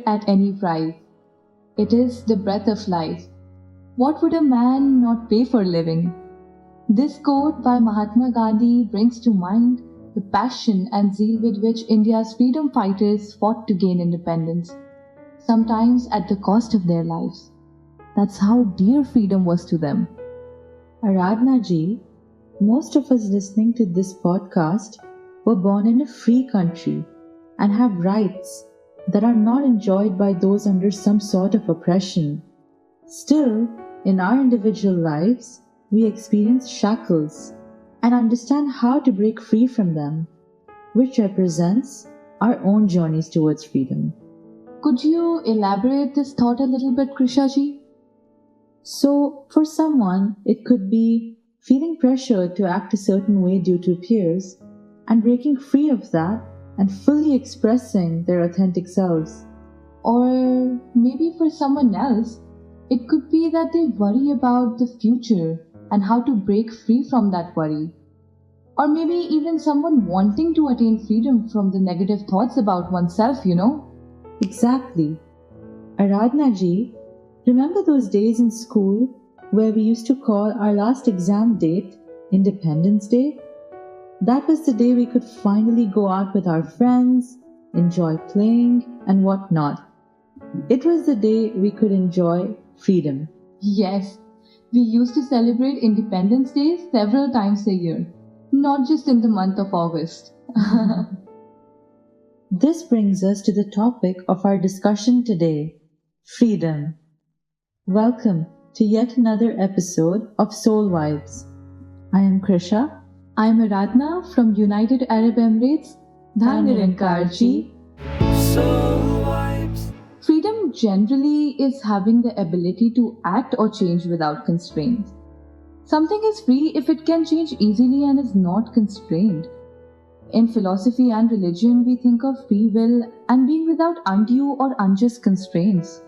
at any price. It is the breath of life. What would a man not pay for living? This quote by Mahatma Gandhi brings to mind the passion and zeal with which India's freedom fighters fought to gain independence, sometimes at the cost of their lives. That's how dear freedom was to them. Aradhana ji, most of us listening to this podcast were born in a free country and have rights that are not enjoyed by those under some sort of oppression. Still, in our individual lives, we experience shackles and understand how to break free from them, which represents our own journeys towards freedom. Could you elaborate this thought a little bit, Krisha ji? So, for someone, it could be feeling pressured to act a certain way due to peers and breaking free of that and fully expressing their authentic selves. Or maybe for someone else, it could be that they worry about the future and how to break free from that worry. Or maybe even someone wanting to attain freedom from the negative thoughts about oneself, Exactly. Aradhana ji, remember those days in school where we used to call our last exam date Independence Day? That was the day we could finally go out with our friends, enjoy playing and whatnot. It was the day we could enjoy freedom. Yes, we used to celebrate Independence Day several times a year, not just in the month of August. This brings us to the topic of our discussion today, freedom. Welcome to yet another episode of Soul Vibes. I am Krisha. I am Aradhana from United Arab Emirates. Dhan Nirankar ji. Soul Vibes. Freedom generally is having the ability to act or change without constraints. Something is free if it can change easily and is not constrained. In philosophy and religion, we think of free will and being without undue or unjust constraints.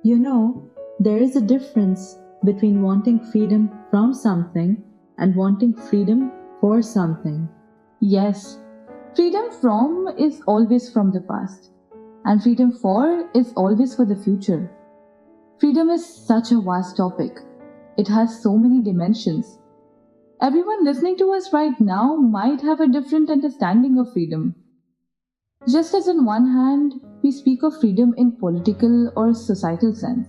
There is a difference between wanting freedom from something and wanting freedom for something. Yes, freedom from is always from the past, and freedom for is always for the future. Freedom is such a vast topic. It has so many dimensions. Everyone listening to us right now might have a different understanding of freedom. Just as on one hand, we speak of freedom in political or societal sense,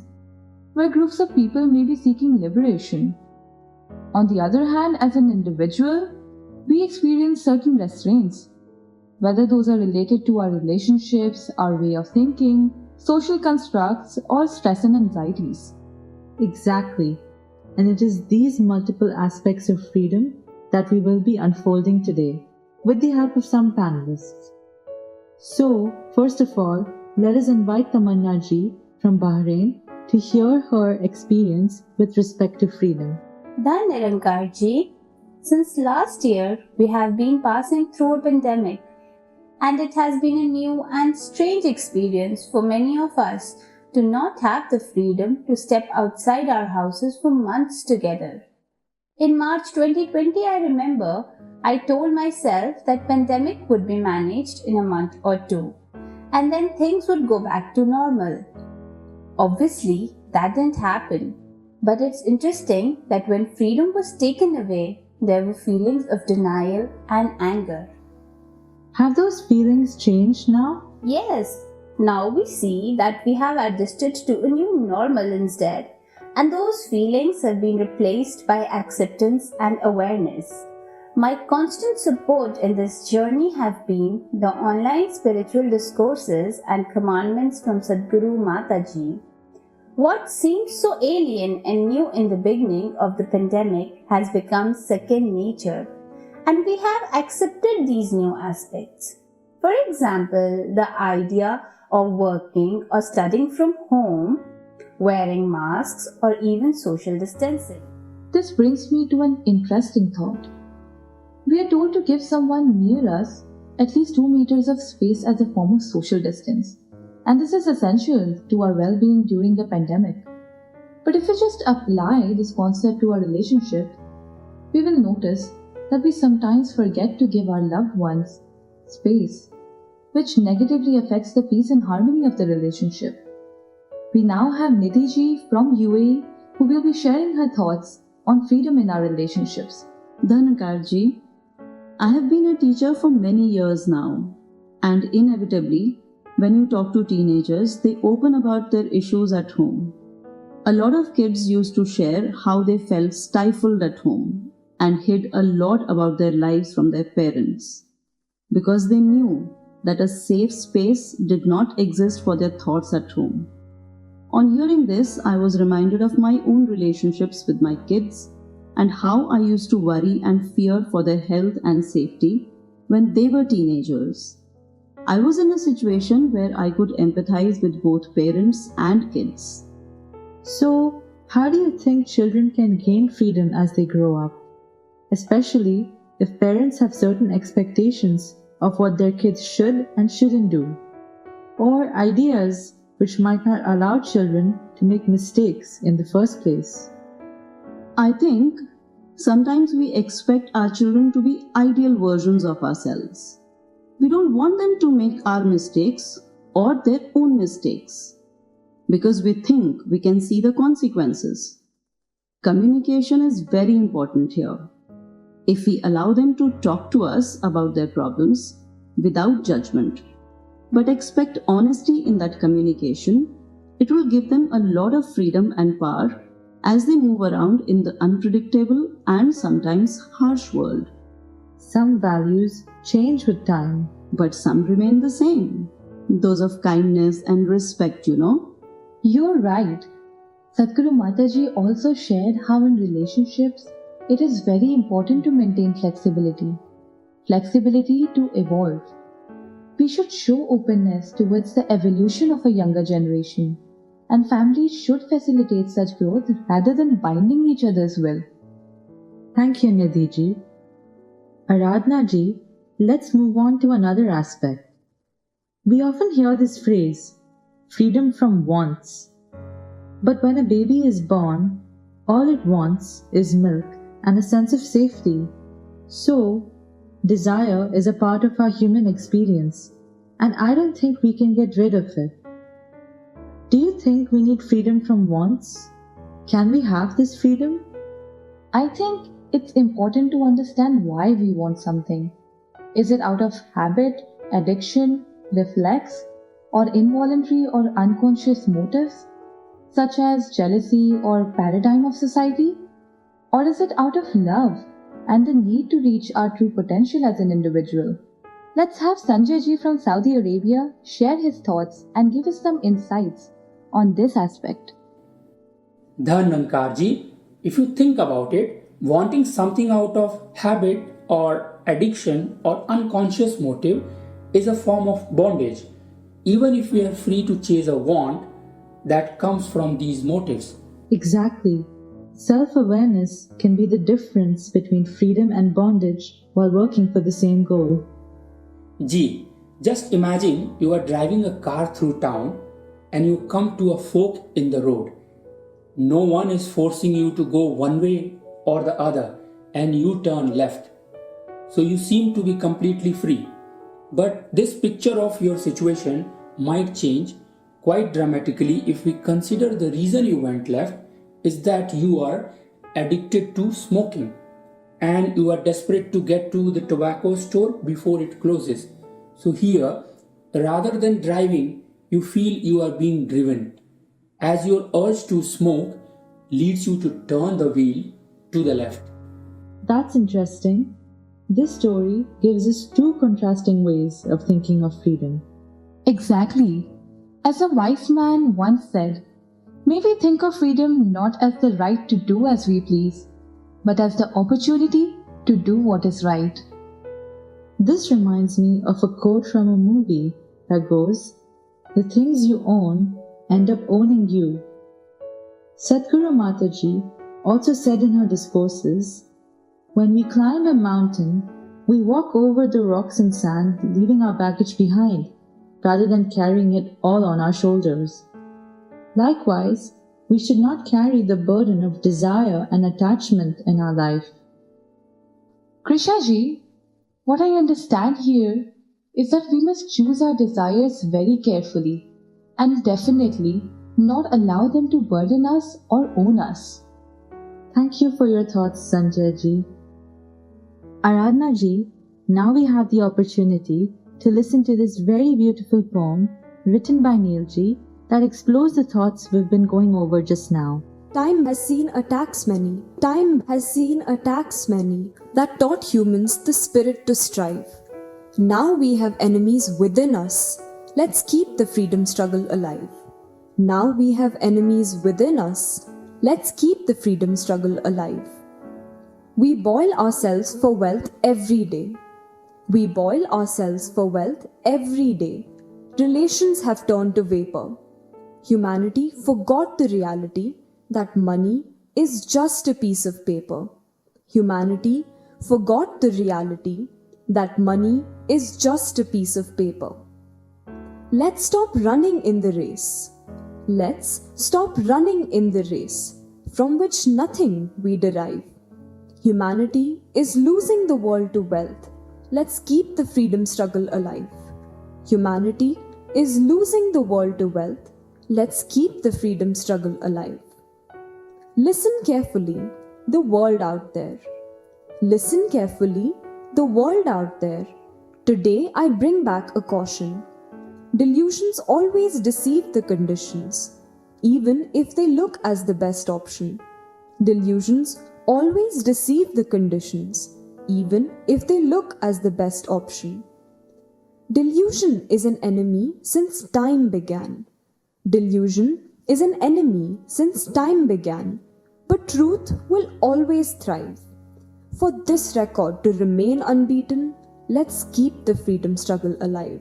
where groups of people may be seeking liberation. On the other hand, as an individual, we experience certain restraints, whether those are related to our relationships, our way of thinking, social constructs, or stress and anxieties. Exactly. And it is these multiple aspects of freedom that we will be unfolding today with the help of some panelists. So, first of all, let us invite Tamanna ji from Bahrain to hear her experience with respect to freedom. Dhan Nirankar ji, since last year we have been passing through a pandemic, and it has been a new and strange experience for many of us to not have the freedom to step outside our houses for months together. In March 2020, I remember I told myself that pandemic would be managed in a month or two, and then things would go back to normal. Obviously, that didn't happen. But it's interesting that when freedom was taken away, there were feelings of denial and anger. Have those feelings changed now? Yes, now we see that we have adjusted to a new normal instead, and those feelings have been replaced by acceptance and awareness. My constant support in this journey have been the online spiritual discourses and commandments from Sadhguru Mataji. What seemed so alien and new in the beginning of the pandemic has become second nature, and we have accepted these new aspects. For example, the idea of working or studying from home, wearing masks, or even social distancing. This brings me to an interesting thought. We are told to give someone near us at least 2 meters of space as a form of social distance. And this is essential to our well-being during the pandemic. But if we just apply this concept to our relationships, we will notice that we sometimes forget to give our loved ones space. which negatively affects the peace and harmony of the relationship. We now have Nidhi ji from UAE who will be sharing her thoughts on freedom in our relationships. Dhanakarji, I have been a teacher for many years now, and inevitably, when you talk to teenagers, they open about their issues at home. A lot of kids used to share how they felt stifled at home and hid a lot about their lives from their parents because they knew that a safe space did not exist for their thoughts at home. On hearing this, I was reminded of my own relationships with my kids and how I used to worry and fear for their health and safety when they were teenagers. I was in a situation where I could empathize with both parents and kids. So, how do you think children can gain freedom as they grow up? Especially if parents have certain expectations of what their kids should and shouldn't do, or ideas which might not allow children to make mistakes in the first place. I think sometimes we expect our children to be ideal versions of ourselves. We don't want them to make our mistakes or their own mistakes because we think we can see the consequences. Communication is very important here. If we allow them to talk to us about their problems without judgment, but expect honesty in that communication, it will give them a lot of freedom and power as they move around in the unpredictable and sometimes harsh world. Some values change with time, but some remain the same. Those of kindness and respect, You're right. Sadhguru Mataji also shared how in relationships it is very important to maintain flexibility to evolve. We should show openness towards the evolution of a younger generation, and families should facilitate such growth rather than binding each other's will. Thank you, Nidhi ji. Aradhna ji, let's move on to another aspect. We often hear this phrase, freedom from wants. But when a baby is born, all it wants is milk and a sense of safety. So, desire is a part of our human experience, and I don't think we can get rid of it. Do you think we need freedom from wants? Can we have this freedom? I think it's important to understand why we want something. Is it out of habit, addiction, reflex, or involuntary or unconscious motives, such as jealousy or paradigm of society? Or is it out of love and the need to reach our true potential as an individual? Let's have Sanjay ji from Saudi Arabia share his thoughts and give us some insights on this aspect. Dhanankar ji, if you think about it, wanting something out of habit or addiction or unconscious motive is a form of bondage, even if we are free to chase a want that comes from these motives. Exactly. Self-awareness can be the difference between freedom and bondage while working for the same goal. G. Just imagine you are driving a car through town and you come to a fork in the road. No one is forcing you to go one way or the other and you turn left. So you seem to be completely free. But this picture of your situation might change quite dramatically if we consider the reason you went left is that you are addicted to smoking and you are desperate to get to the tobacco store before it closes. So here, rather than driving, you feel you are being driven, as your urge to smoke leads you to turn the wheel to the left. That's interesting. This story gives us two contrasting ways of thinking of freedom. Exactly. As a wise man once said, may we think of freedom not as the right to do as we please, but as the opportunity to do what is right. This reminds me of a quote from a movie that goes, "The things you own end up owning you." Sadhguru Mataji also said in her discourses, "When we climb a mountain, we walk over the rocks and sand, leaving our baggage behind, rather than carrying it all on our shoulders. Likewise, we should not carry the burden of desire and attachment in our life." Krisha ji, what I understand here is that we must choose our desires very carefully and definitely not allow them to burden us or own us. Thank you for your thoughts, Sanjay ji. Aradhana ji, now we have the opportunity to listen to this very beautiful poem written by Neil ji that explores the thoughts we've been going over just now. Time has seen attacks many. Time has seen attacks many that taught humans the spirit to strive. Now we have enemies within us. Let's keep the freedom struggle alive. Now we have enemies within us. Let's keep the freedom struggle alive. We boil ourselves for wealth every day. We boil ourselves for wealth every day. Relations have turned to vapor. Humanity forgot the reality that money is just a piece of paper. Humanity forgot the reality that money is just a piece of paper. Let's stop running in the race. Let's stop running in the race from which nothing we derive. Humanity is losing the world to wealth. Let's keep the freedom struggle alive. Humanity is losing the world to wealth. Let's keep the freedom struggle alive. Listen carefully, the world out there. Listen carefully, the world out there. Today I bring back a caution. Delusions always deceive the conditions, even if they look as the best option. Delusions always deceive the conditions, even if they look as the best option. Delusion is an enemy since time began. Delusion is an enemy since time began, but truth will always thrive. For this record to remain unbeaten, let's keep the freedom struggle alive.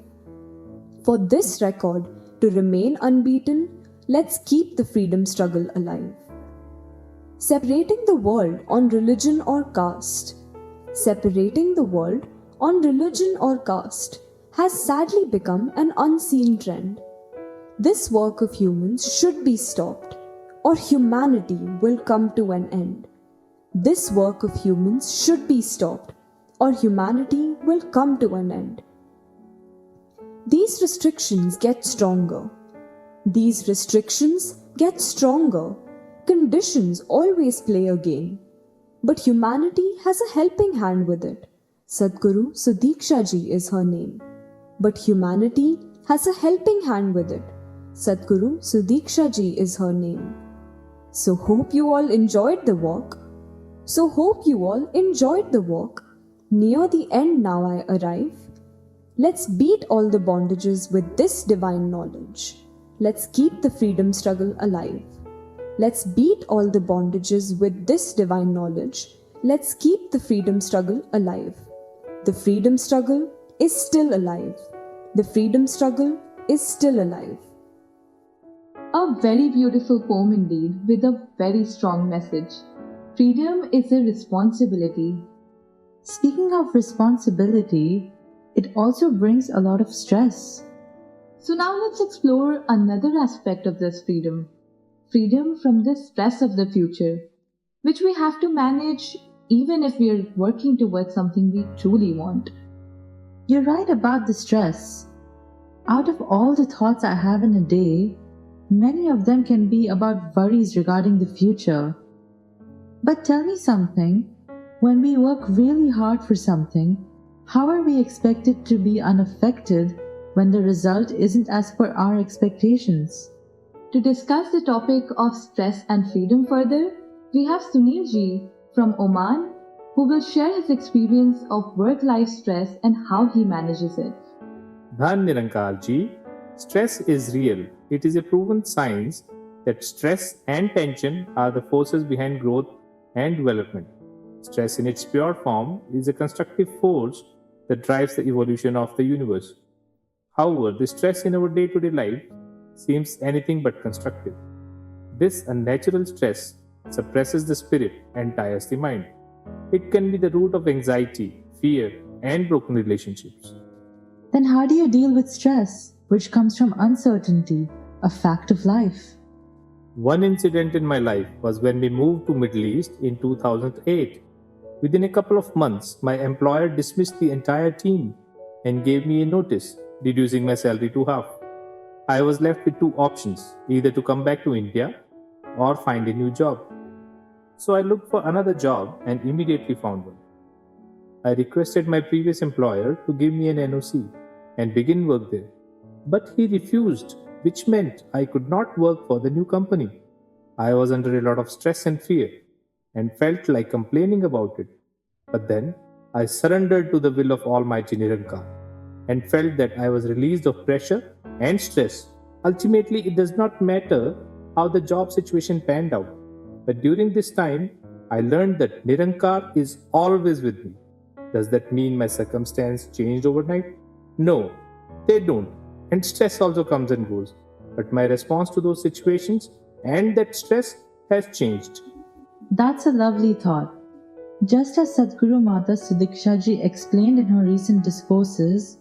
For this record to remain unbeaten, let's keep the freedom struggle alive. Separating the world on religion or caste. Separating the world on religion or caste has sadly become an unseen trend. This work of humans should be stopped, or humanity will come to an end. This work of humans should be stopped, or humanity will come to an end. These restrictions get stronger. These restrictions get stronger. Conditions always play a game. But humanity has a helping hand with it. Sadhguru Sudiksha Ji is her name. But humanity has a helping hand with it. Sadhguru Sudiksha Ji is her name. So hope you all enjoyed the walk. So hope you all enjoyed the walk. Near the end now I arrive. Let's beat all the bondages with this divine knowledge. Let's keep the freedom struggle alive. Let's beat all the bondages with this divine knowledge. Let's keep the freedom struggle alive. The freedom struggle is still alive. The freedom struggle is still alive. A very beautiful poem indeed, with a very strong message. Freedom is a responsibility. Speaking of responsibility, it also brings a lot of stress. So now let's explore another aspect of this freedom. Freedom from the stress of the future, which we have to manage even if we are working towards something we truly want. You're right about the stress. Out of all the thoughts I have in a day, many of them can be about worries regarding the future. But tell me something, when we work really hard for something, how are we expected to be unaffected when the result isn't as per our expectations? To discuss the topic of stress and freedom further, we have Sunil Ji from Oman, who will share his experience of work-life stress and how he manages it. Dhan Nirankar Ji, stress is real. It is a proven science that stress and tension are the forces behind growth and development. Stress in its pure form is a constructive force that drives the evolution of the universe. However, the stress in our day-to-day life seems anything but constructive. This unnatural stress suppresses the spirit and tires the mind. It can be the root of anxiety, fear, and broken relationships. Then how do you deal with stress, which comes from uncertainty, a fact of life? One incident in my life was when we moved to Middle East in 2008. Within a couple of months, my employer dismissed the entire team. and gave me a notice, reducing my salary to half. I was left with two options, either to come back to India or find a new job. So I looked for another job and immediately found one. I requested my previous employer to give me an NOC and begin work there. But he refused, which meant I could not work for the new company. I was under a lot of stress and fear and felt like complaining about it. But then I surrendered to the will of Almighty Nirankar and felt that I was released of pressure and stress. Ultimately, it does not matter how the job situation panned out. But during this time, I learned that Nirankar is always with me. Does that mean my circumstance changed overnight? No, they don't. And stress also comes and goes. But my response to those situations and that stress has changed. That's a lovely thought. Just as Sadhguru Mata Sudiksha ji explained in her recent discourses,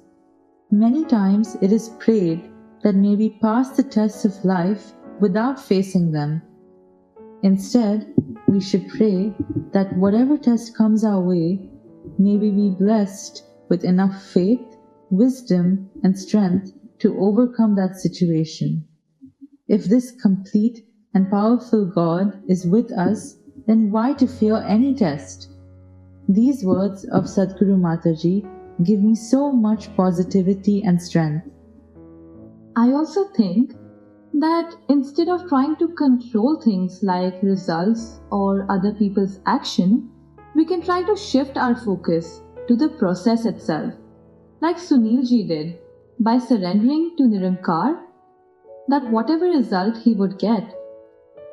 many times it is prayed that may we pass the tests of life without facing them. Instead, we should pray that whatever test comes our way, may we be blessed with enough faith, wisdom, and strength to overcome that situation. If this complete and powerful God is with us, then why to fear any test? These words of Sadhguru Mataji give me so much positivity and strength. I also think that instead of trying to control things like results or other people's action, we can try to shift our focus to the process itself, like Sunil ji did, by surrendering to Nirankar that whatever result he would get.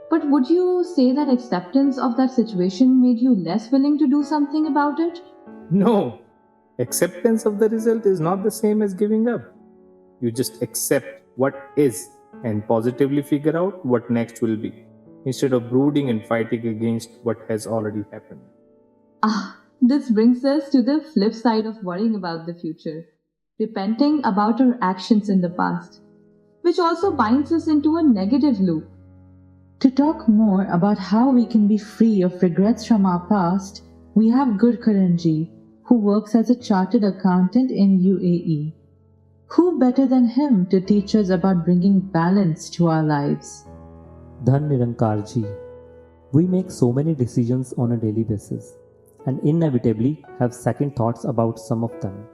But would you say that acceptance of that situation made you less willing to do something about it? No, acceptance of the result is not the same as giving up. You just accept what is and positively figure out what next will be, instead of brooding and fighting against what has already happened. This brings us to the flip side of worrying about the future, repenting about our actions in the past, which also binds us into a negative loop. To talk more about how we can be free of regrets from our past, we have Gurkaran ji, who works as a chartered accountant in UAE. Who better than him to teach us about bringing balance to our lives? Dhan Nirankar ji, we make so many decisions on a daily basis and inevitably have second thoughts about some of them.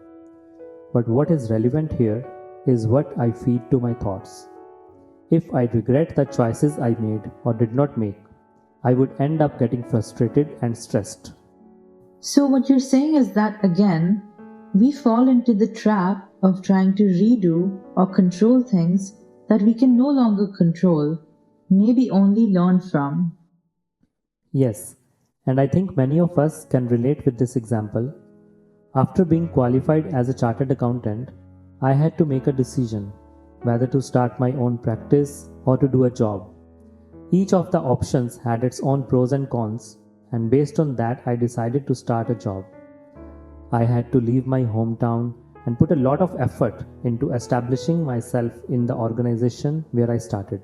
But what is relevant here is what I feed to my thoughts. If I regret the choices I made or did not make, I would end up getting frustrated and stressed. So what you're saying is that again, we fall into the trap of trying to redo or control things that we can no longer control, maybe only learn from. Yes, and I think many of us can relate with this example. After being qualified as a chartered accountant, I had to make a decision whether to start my own practice or to do a job. Each of the options had its own pros and cons, and based on that, I decided to start a job. I had to leave my hometown and put a lot of effort into establishing myself in the organization where I started.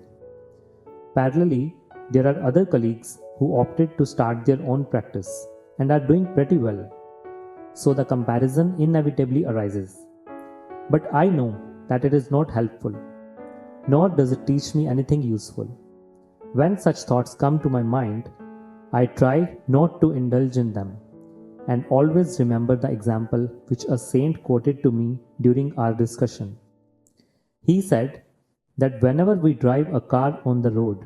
Parallelly, there are other colleagues who opted to start their own practice and are doing pretty well. So the comparison inevitably arises. But I know that it is not helpful, nor does it teach me anything useful. When such thoughts come to my mind, I try not to indulge in them and always remember the example which a saint quoted to me during our discussion. He said that whenever we drive a car on the road,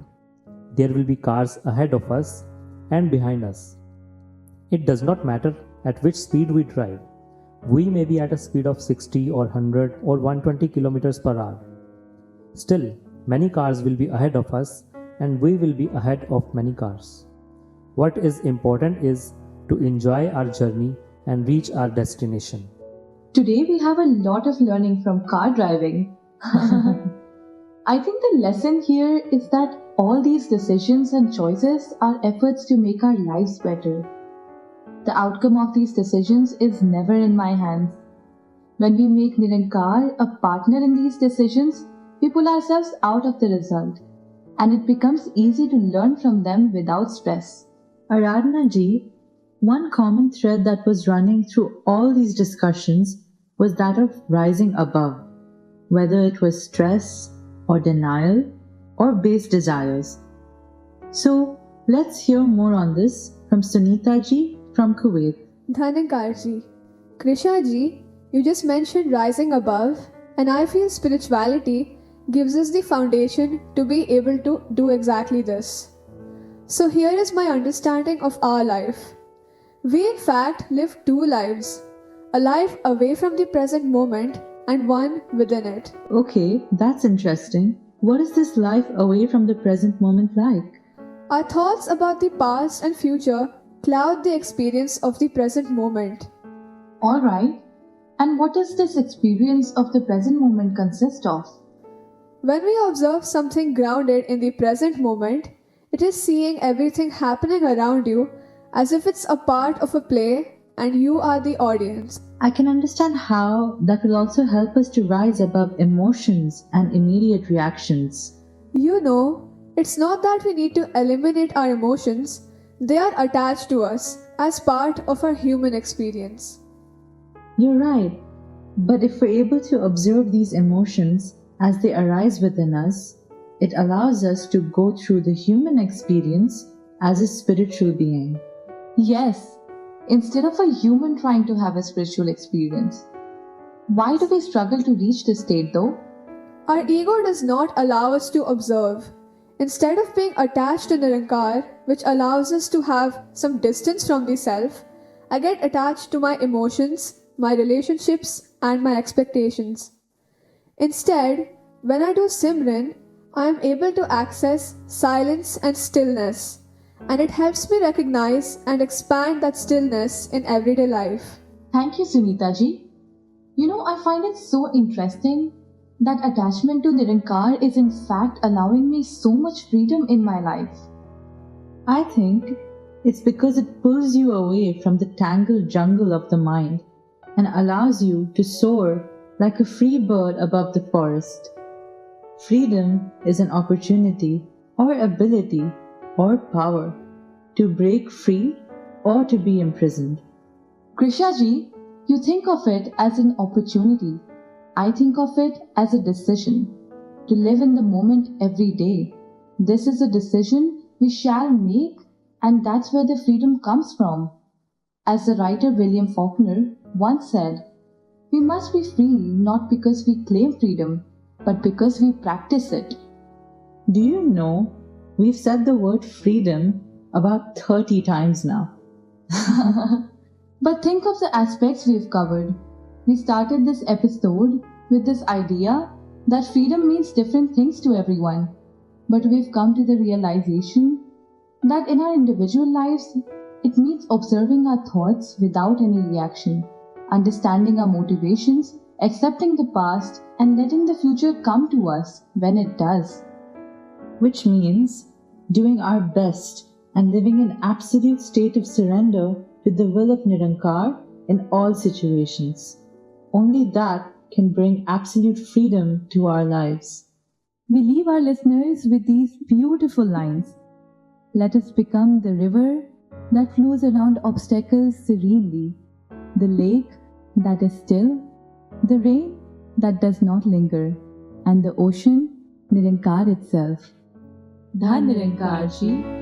there will be cars ahead of us and behind us. It does not matter at which speed we drive. We may be at a speed of 60 or 100 or 120 kilometers per hour. Still, many cars will be ahead of us and we will be ahead of many cars. What is important is to enjoy our journey and reach our destination. Today we have a lot of learning from car driving. I think the lesson here is that all these decisions and choices are efforts to make our lives better. The outcome of these decisions is never in my hands. When we make Nirankar a partner in these decisions, we pull ourselves out of the result, and it becomes easy to learn from them without stress. Aradhana ji, one common thread that was running through all these discussions was that of rising above, whether it was stress or denial or base desires. So let's hear more on this from Sunita ji from Kuwait. Dhanankar ji, Krisha ji, you just mentioned rising above, and I feel spirituality gives us the foundation to be able to do exactly this. So here is my understanding of our life. We in fact live two lives, a life away from the present moment and one within it. Okay, that's interesting. What is this life away from the present moment like? Our thoughts about the past and future cloud the experience of the present moment. Alright, and what does this experience of the present moment consist of? When we observe something grounded in the present moment, it is seeing everything happening around you as if it's a part of a play and you are the audience. I can understand how that will also help us to rise above emotions and immediate reactions. You know, it's not that we need to eliminate our emotions, they are attached to us as part of our human experience. You're right, but if we're able to observe these emotions as they arise within us, it allows us to go through the human experience as a spiritual being. Yes, instead of a human trying to have a spiritual experience. Why do we struggle to reach this state though? Our ego does not allow us to observe. Instead of being attached to Nirankar, which allows us to have some distance from the self, I get attached to my emotions, my relationships, and my expectations. Instead, when I do Simran, I am able to access silence and stillness, and it helps me recognize and expand that stillness in everyday life. Thank you, Sunita ji. You know, I find it so interesting that attachment to Nirankar is in fact allowing me so much freedom in my life. I think it's because it pulls you away from the tangled jungle of the mind and allows you to soar like a free bird above the forest. Freedom is an opportunity or ability or power to break free or to be imprisoned. Krisha ji, you think of it as an opportunity. I think of it as a decision to live in the moment every day. This is a decision we shall make, and that's where the freedom comes from. As the writer William Faulkner once said, we must be free not because we claim freedom, but because we practice it. Do you know, we've said the word freedom about 30 times now. But think of the aspects we've covered. We started this episode with this idea that freedom means different things to everyone. But we've come to the realization that in our individual lives, it means observing our thoughts without any reaction, understanding our motivations, accepting the past, and letting the future come to us when it does. Which means doing our best and living in absolute state of surrender to the will of Nirankar in all situations. Only that can bring absolute freedom to our lives. We leave our listeners with these beautiful lines. Let us become the river that flows around obstacles serenely, the lake that is still, the rain that does not linger, and the ocean, Nirankar itself. Dhan Nirankar ji.